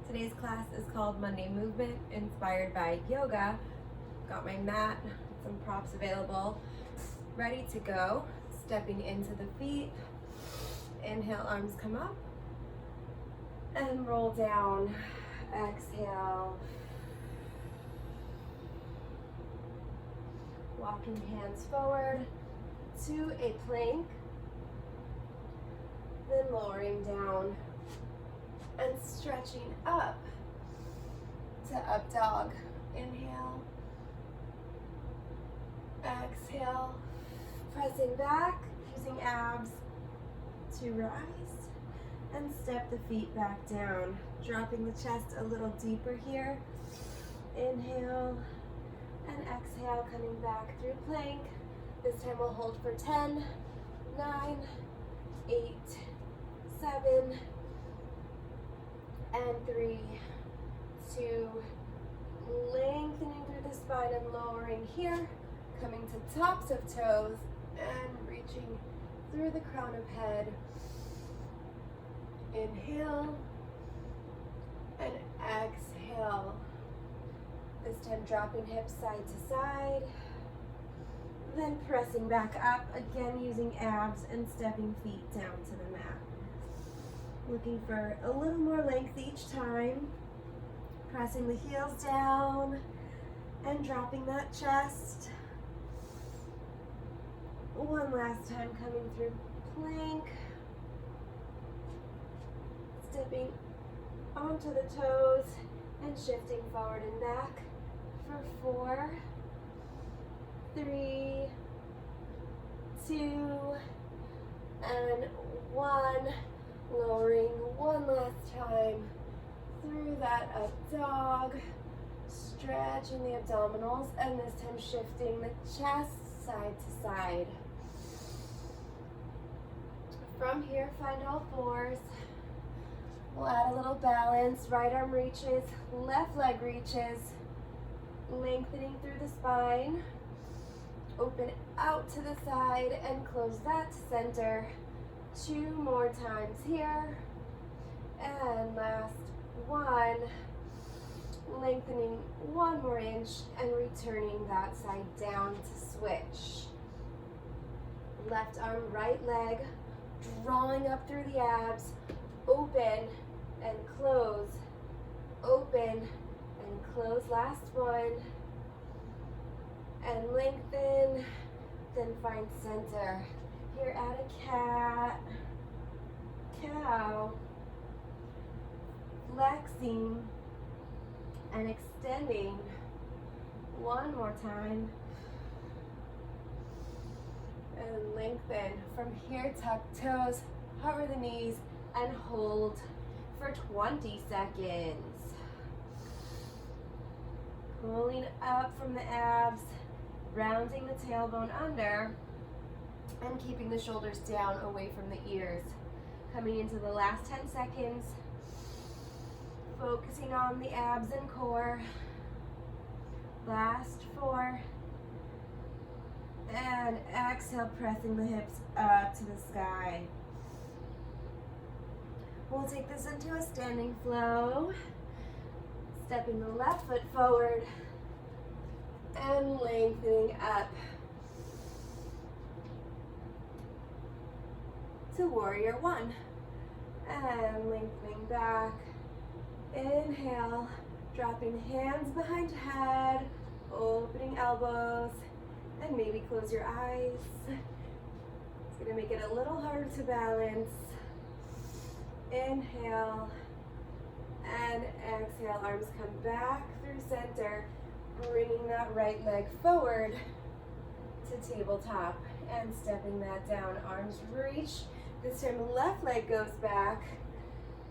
Today's class is called Monday Movement, inspired by yoga. Got my mat, some props available, ready to go. Stepping into the feet. Inhale, arms come up and roll down. Exhale. Walking hands forward to a plank, then lowering down and stretching up to up dog. Inhale, exhale, pressing back, using abs to rise, and step the feet back down, dropping the chest a little deeper here. Inhale and exhale, coming back through plank. This time we'll hold for 10, 9, 8, 7, and 3, 2, lengthening through the spine and lowering here, coming to tops of toes and reaching through the crown of head. Inhale and exhale. This time dropping hips side to side, then pressing back up, again using abs and stepping feet down to the mat. Looking for a little more length each time, pressing the heels down and dropping that chest. One last time, coming through plank, stepping onto the toes and shifting forward and back for 4, 3, 2, and 1. Lowering one last time through that up dog, stretching the abdominals, and this time shifting the chest side to side. From here, find all fours. We'll add a little balance. Right arm reaches, left leg reaches, lengthening through the spine. Open out to the side and close that to center. 2 more times here. And last one. Lengthening 1 more inch and returning that side down to switch. Left arm, right leg, drawing up through the abs. Open and close. Open and close. Last one. And lengthen. Then find center. Here, add a cat, cow, flexing and extending. 1 more time. And lengthen. From here, tuck toes, hover the knees, and hold for 20 seconds. Pulling up from the abs, rounding the tailbone under, and keeping the shoulders down away from the ears. Coming into the last 10 seconds, focusing on the abs and core. Last 4, and exhale, pressing the hips up to the sky. We'll take this into a standing flow, stepping the left foot forward and lengthening up to warrior 1, and lengthening back. Inhale, dropping hands behind head, opening elbows, and maybe close your eyes. It's going to make it a little harder to balance. Inhale and exhale, arms come back through center, bringing that right leg forward to tabletop and stepping that down. Arms reach. This time left leg goes back,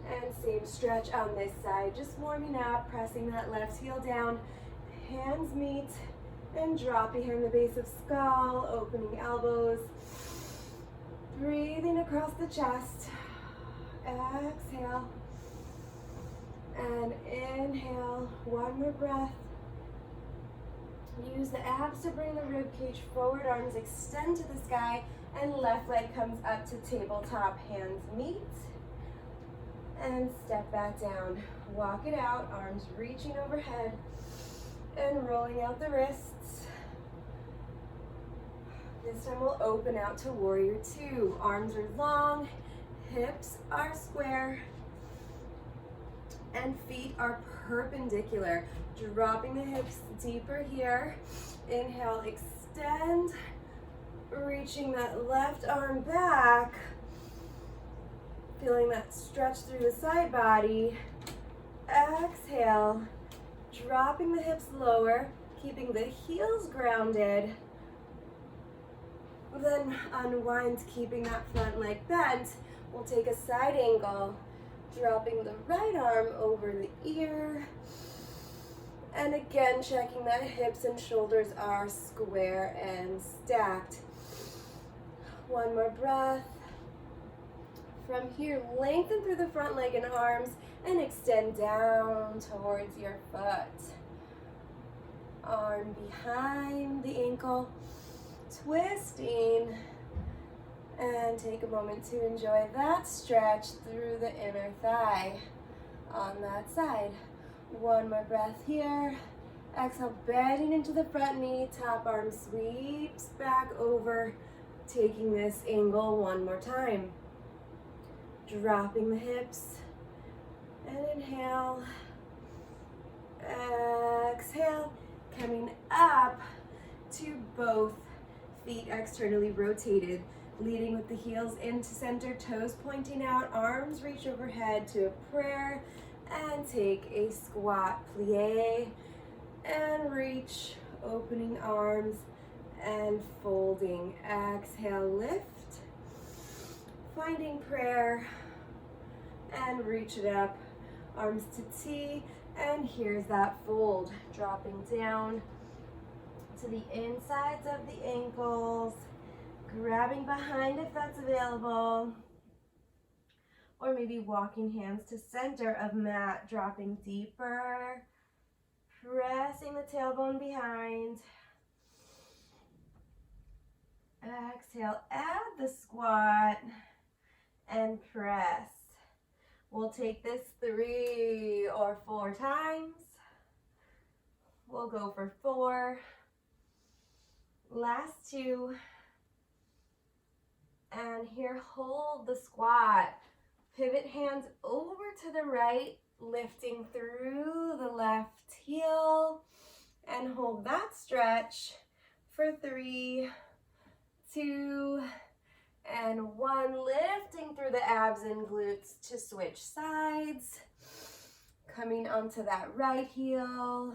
and same stretch on this side. Just warming up, pressing that left heel down. Hands meet and drop behind the base of skull, opening elbows. Breathing across the chest. Exhale. And inhale. 1 more breath. Use the abs to bring the rib cage forward. Arms extend to the sky. And left leg comes up to tabletop. Hands meet. and step back down. Walk it out, arms reaching overhead and rolling out the wrists. This time we'll open out to warrior two. Arms are long, hips are square, and feet are perpendicular. Dropping the hips deeper here. Inhale, extend, reaching that left arm back. Feeling that stretch through the side body. Exhale, dropping the hips lower, keeping the heels grounded. Then unwind, keeping that front leg bent. We'll take a side angle, dropping the right arm over the ear. And again, checking that hips and shoulders are square and stacked. One more breath. From here, lengthen through the front leg and arms and extend down towards your foot. Arm behind the ankle, twisting. And take a moment to enjoy that stretch through the inner thigh on that side. One more breath here. Exhale, bending into the front knee, top arm sweeps back over, taking this angle one more time. Dropping the hips, and inhale, exhale, coming up to both feet externally rotated, leading with the heels into center, toes pointing out, arms reach overhead to a prayer, and take a squat plie, and reach, opening arms, and folding. Exhale, lift, finding prayer, and reach it up, arms to T, and here's that fold, dropping down to the insides of the ankles, grabbing behind if that's available, or maybe walking hands to center of mat, dropping deeper, pressing the tailbone behind. Exhale, add the squat and press. We'll take this 3 or 4 times. We'll go for 4. Last 2. And here, hold the squat. Pivot hands over to the right, lifting through the left heel. And hold that stretch for 3, 2, and 1. Lifting through the abs and glutes to switch sides. Coming onto that right heel.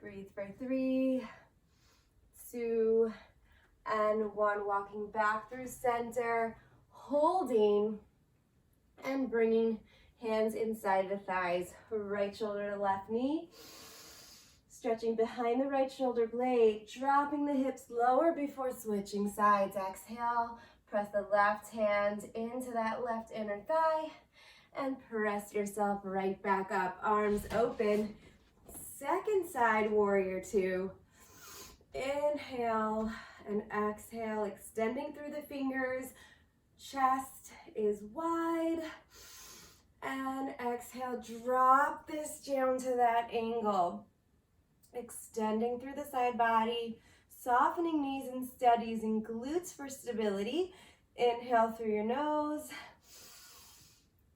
Breathe for 3, 2, and 1. Walking back through center, holding, and bringing hands inside the thighs. Right shoulder to left knee. Stretching behind the right shoulder blade, dropping the hips lower before switching sides. Exhale, press the left hand into that left inner thigh, and press yourself right back up. Arms open. Second side, warrior 2. Inhale and exhale, extending through the fingers. Chest is wide. And exhale, drop this down to that angle. Extending through the side body, softening knees instead, using glutes for stability. Inhale through your nose.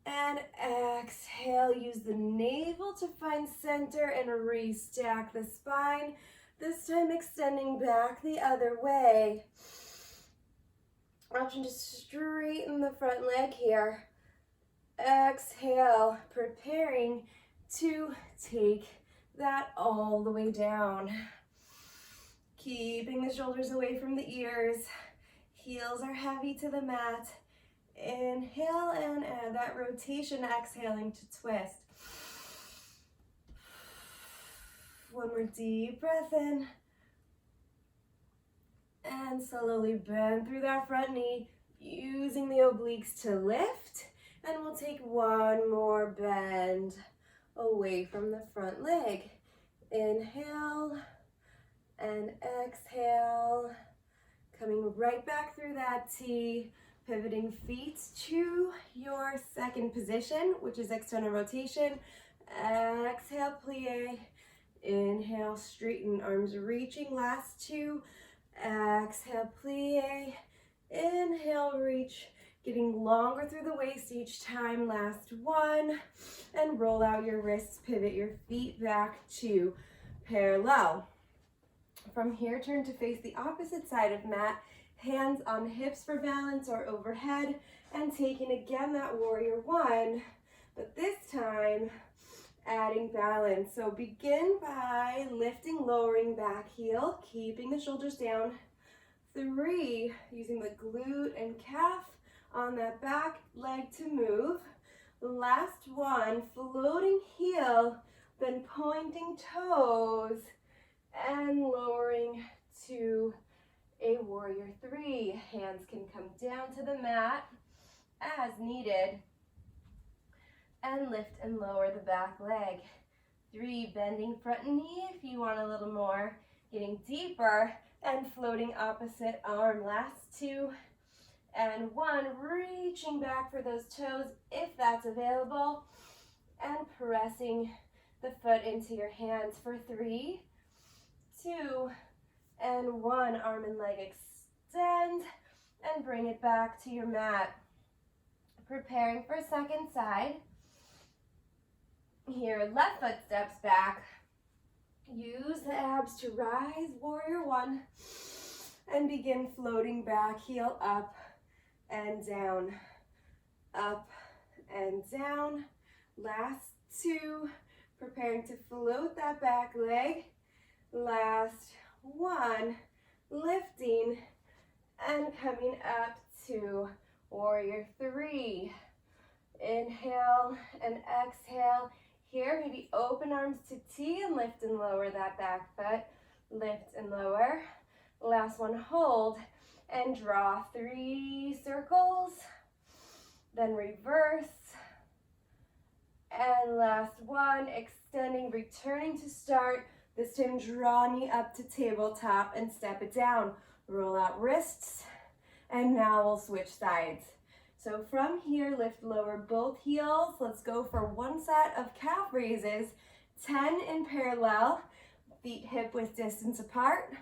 And exhale, use the navel to find center and restack the spine. This time extending back the other way. Option to straighten the front leg here. Exhale, preparing to take that all the way down. Keeping the shoulders away from the ears. Heels are heavy to the mat. Inhale and add that rotation, exhaling to twist. One more deep breath in. And slowly bend through that front knee, using the obliques to lift. And we'll take one more bend away from the front leg. Inhale and exhale. Coming right back through that T. Pivoting feet to your second position, which is external rotation. Exhale, plie. Inhale, straighten, arms reaching. Last two. Exhale, plie. Inhale, reach. Getting longer through the waist each time. Last one. And roll out your wrists. Pivot your feet back to parallel. From here, turn to face the opposite side of mat. Hands on hips for balance or overhead. And taking again that warrior one. But this time, adding balance. So begin by lifting, lowering back heel, keeping the shoulders down. 3, using the glute and calf on that back leg to move. Last one, floating heel, then pointing toes and lowering to a warrior 3. Hands can come down to the mat as needed. And lift and lower the back leg. 3, bending front knee if you want a little more. Getting deeper and floating opposite arm. Last 2 and 1. Reaching back for those toes if that's available. And pressing the foot into your hands for 3, 2, and 1. Arm and leg extend and bring it back to your mat. Preparing for second side. Here, left foot steps back. Use the abs to rise, warrior 1. And begin floating back, heel up and down. Up and down. Last 2. Preparing to float that back leg. Last 1. Lifting and coming up to warrior 3. Inhale and exhale. Here, maybe open arms to T and lift and lower that back foot. Lift and lower. Last one, hold and draw 3 circles. Then reverse. And last one, extending, returning to start. This time, draw knee up to tabletop and step it down. Roll out wrists. And now we'll switch sides. So from here, lift, lower both heels. Let's go for 1 set of calf raises. 10 in parallel, feet hip width distance apart.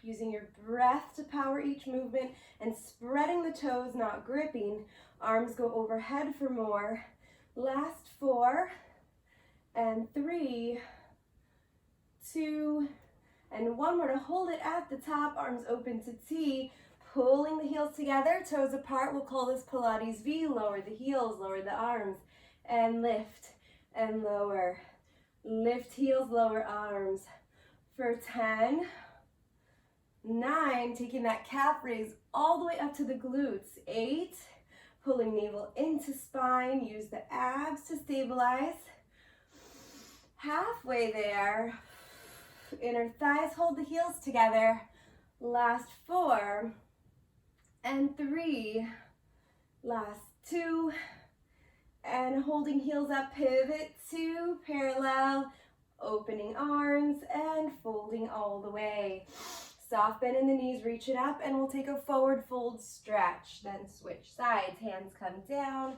Using your breath to power each movement and spreading the toes, not gripping. Arms go overhead for more. Last 4 and 3, 2, and 1 more to hold it at the top. Arms open to T. Pulling the heels together, toes apart. We'll call this Pilates V. Lower the heels, lower the arms, and lift and lower. Lift heels, lower arms. For 10, 9, taking that calf raise all the way up to the glutes. 8, pulling navel into spine. Use the abs to stabilize. Halfway there. Inner thighs hold the heels together. Last 4 and 3, last 2, and holding heels up, pivot to parallel, opening arms and folding all the way. Soft bend in the knees, reach it up, and we'll take a forward fold stretch. Then switch sides, hands come down,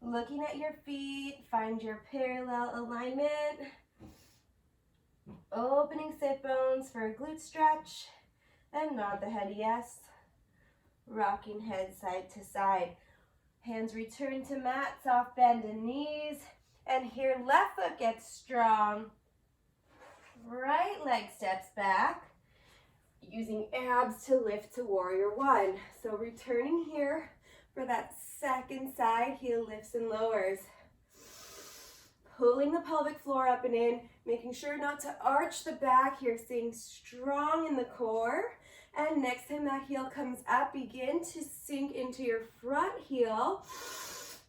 looking at your feet, find your parallel alignment. Opening sit bones for a glute stretch, and nod the head yes. Rocking head side to side. Hands return to mat, soft bend in knees. And here, left foot gets strong. Right leg steps back. Using abs to lift to warrior 1. So returning here for that second side, heel lifts and lowers. Pulling the pelvic floor up and in, making sure not to arch the back here, staying strong in the core. And next time that heel comes up, begin to sink into your front heel.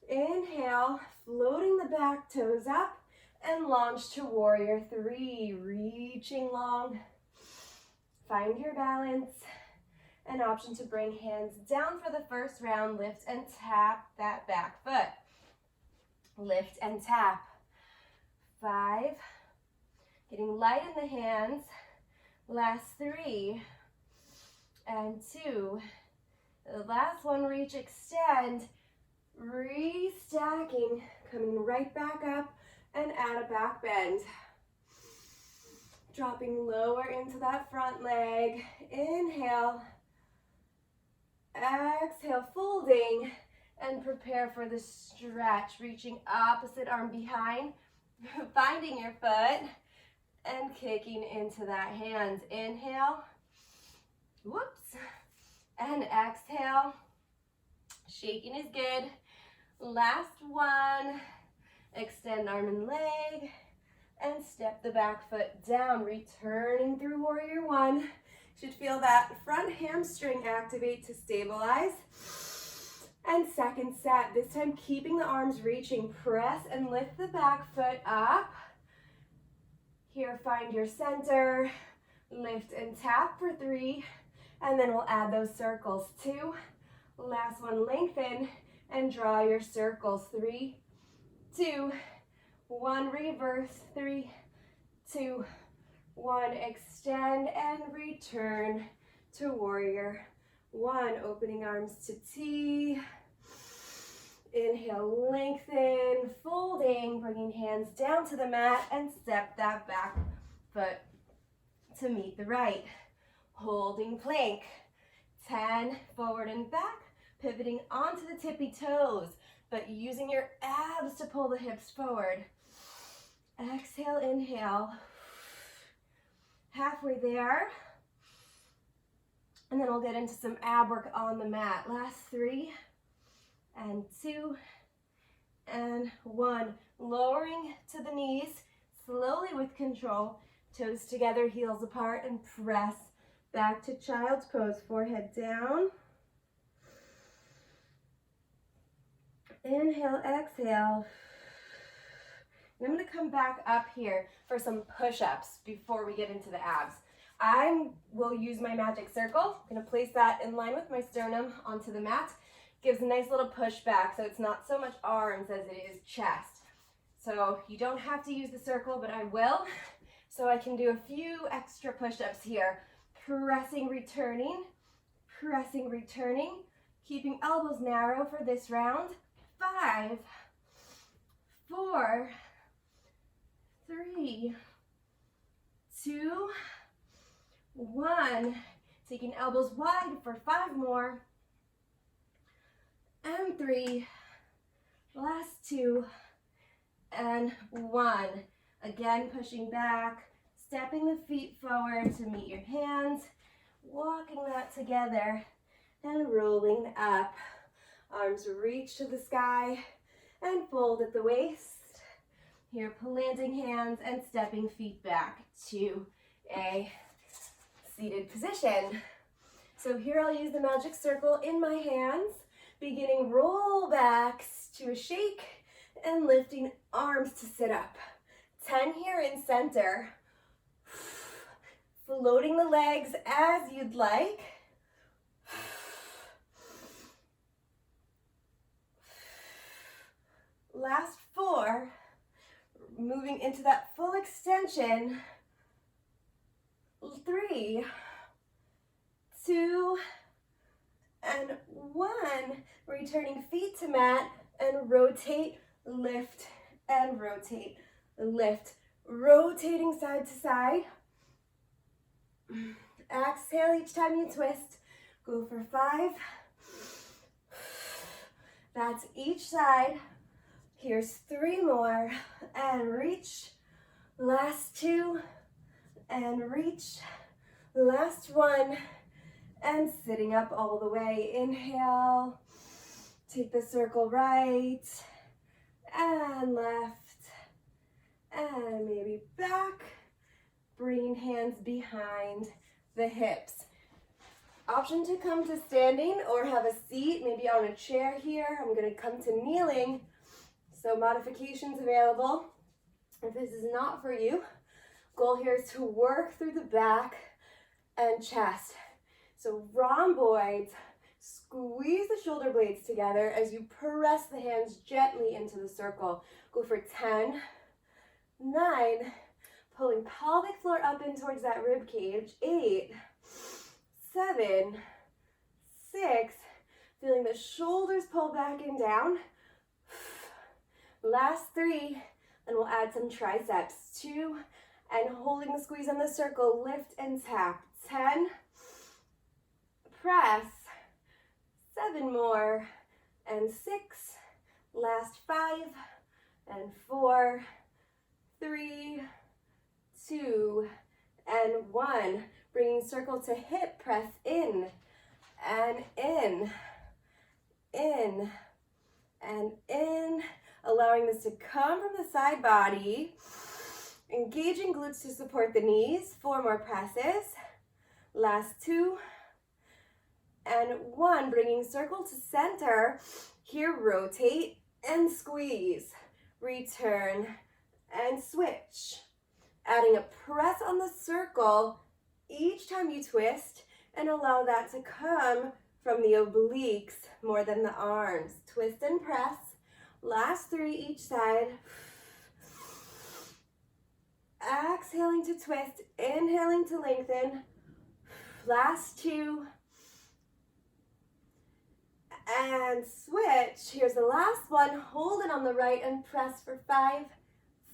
Inhale, floating the back toes up and launch to warrior 3. Reaching long. Find your balance. An option to bring hands down for the first round. Lift and tap that back foot. Lift and tap. 5. Getting light in the hands. Last 3. and 2. The last one, reach, extend, restacking, coming right back up and add a back bend. Dropping lower into that front leg. Inhale. Exhale, folding, and prepare for the stretch. Reaching opposite arm behind, finding your foot, and kicking into that hand. Inhale. Whoops. And exhale. Shaking is good. Last one. Extend arm and leg. And step the back foot down. Returning through warrior one. Should feel that front hamstring activate to stabilize. And second set. This time keeping the arms reaching. Press and lift the back foot up. Here, find your center. Lift and tap for 3. And then we'll add those circles. 2. Last one, lengthen and draw your circles. 3, 2, 1, reverse. 3, 2, 1, extend and return to warrior one. Opening arms to T. Inhale, lengthen, folding, bringing hands down to the mat and step that back foot to meet the right. Holding plank. 10, forward and back, pivoting onto the tippy toes, but using your abs to pull the hips forward. Exhale, inhale. Halfway there. And then we'll get into some ab work on the mat. Last 3, and 2, and 1. Lowering to the knees, slowly with control. Toes together, heels apart, and press back to child's pose. Forehead down. Inhale, exhale. And I'm going to come back up here for some push-ups before we get into the abs. I will use my magic circle. I'm going to place that in line with my sternum onto the mat. Gives a nice little push back, so it's not so much arms as it is chest. So you don't have to use the circle, but I will. So I can do a few extra push-ups here. Pressing, returning, keeping elbows narrow for this round. 5, 4, 3, 2, 1. Taking elbows wide for 5 more. And 3, last 2, and 1. Again, pushing back, stepping the feet forward to meet your hands, walking that together, and rolling up. Arms reach to the sky, and fold at the waist. Here, planting hands and stepping feet back to a seated position. So here I'll use the magic circle in my hands, beginning roll backs to a shake, and lifting arms to sit up. 10 here in center. Floating the legs as you'd like. Last 4. Moving into that full extension. 3, 2, and 1. Returning feet to mat and rotate, lift, and rotate, lift. Rotating side to side. Exhale each time you twist. Go for 5. That's each side. Here's 3 more. And reach. Last 2. And reach. Last 1. And sitting up all the way. Inhale. Take the circle right. And left. And maybe back. Bringing hands behind the hips. Option to come to standing or have a seat, maybe on a chair here. I'm going to come to kneeling. So modifications available. If this is not for you, goal here is to work through the back and chest. So rhomboids, squeeze the shoulder blades together as you press the hands gently into the circle. Go for 10, 9, pulling pelvic floor up in towards that rib cage. 8, 7, 6, feeling the shoulders pull back and down. Last 3, and we'll add some triceps. 2, and holding the squeeze on the circle, lift and tap. 10, press. 7 more, and 6, last 5, and 4, 3, 2, and 1. Bringing circle to hip, press in, and in, and in. Allowing this to come from the side body. Engaging glutes to support the knees. 4 more presses. Last 2, and 1. Bringing circle to center. Here, rotate and squeeze. Return and switch. Adding a press on the circle each time you twist, and allow that to come from the obliques more than the arms. Twist and press. Last 3 each side. Exhaling to twist, inhaling to lengthen. Last 2. And switch. Here's the last one. Hold it on the right and press for 5,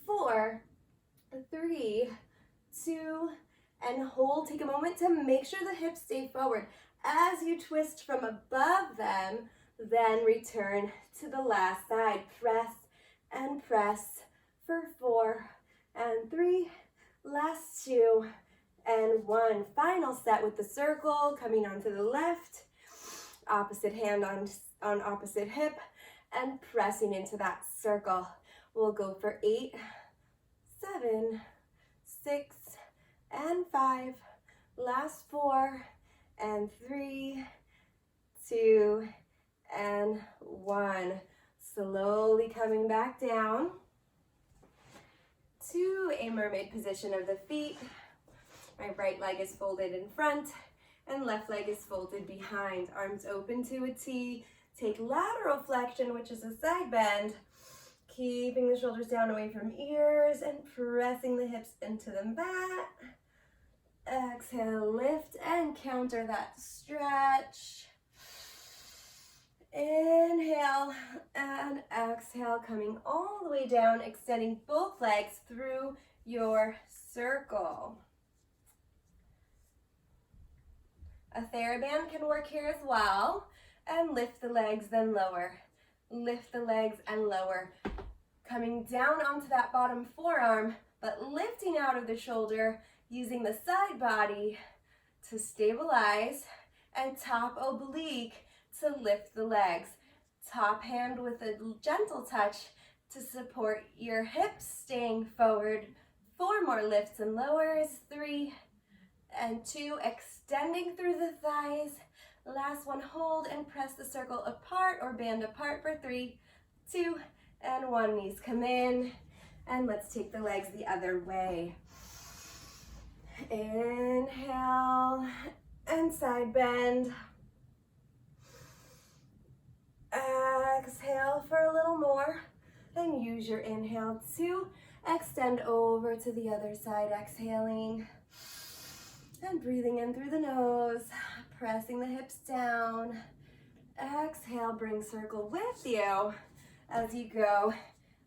4, 3, 2, and hold. Take a moment to make sure the hips stay forward. As you twist from above them, then return to the last side. Press and press for 4 and 3, last 2 and 1. Final set with the circle, coming onto the left, opposite hand on opposite hip, and pressing into that circle. We'll go for 8, 7, 6, and 5, last 4, and 3, 2, and 1. Slowly coming back down to a mermaid position of the feet. My right leg is folded in front and left leg is folded behind. Arms open to a T. Take lateral flexion, which is a side bend. Keeping the shoulders down away from ears and pressing the hips into the mat. Exhale, lift and counter that stretch. Inhale and exhale, coming all the way down, extending both legs through your circle. A TheraBand can work here as well. And lift the legs, then lower. Lift the legs and lower. Coming down onto that bottom forearm, but lifting out of the shoulder, using the side body to stabilize, and top oblique to lift the legs. Top hand with a gentle touch to support your hips, staying forward. 4 more lifts and lowers. 3 and 2, extending through the thighs. Last one, hold and press the circle apart or band apart for 3, 2, and 1. Knees come in, and let's take the legs the other way. Inhale and side bend. Exhale for a little more, and use your inhale to extend over to the other side, exhaling and breathing in through the nose, pressing the hips down. Exhale, bring circle with you as you go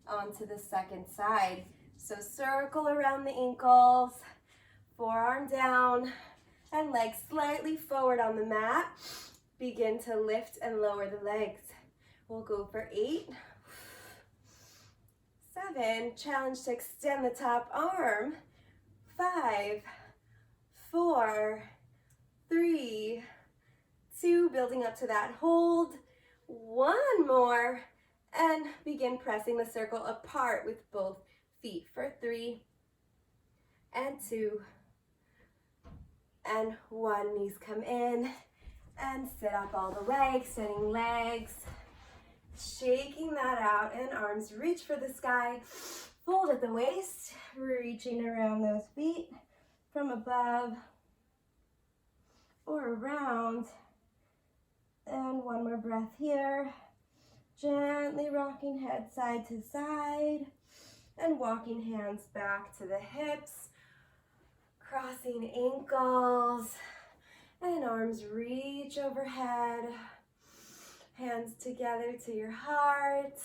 onto the second side. So circle around the ankles, forearm down, and legs slightly forward on the mat. Begin to lift and lower the legs. We'll go for 8, 7, challenge to extend the top arm. 5, 4, 3, 2, building up to that hold. 1 more, and begin pressing the circle apart with both feet for 3 and 2 and 1. Knees come in and sit up all the way, extending legs, shaking that out, and arms reach for the sky. Fold at the waist, reaching around those feet from above or around. And 1 more breath here. Gently rocking head side to side and walking hands back to the hips, crossing ankles And arms reach overhead. Hands together to your heart.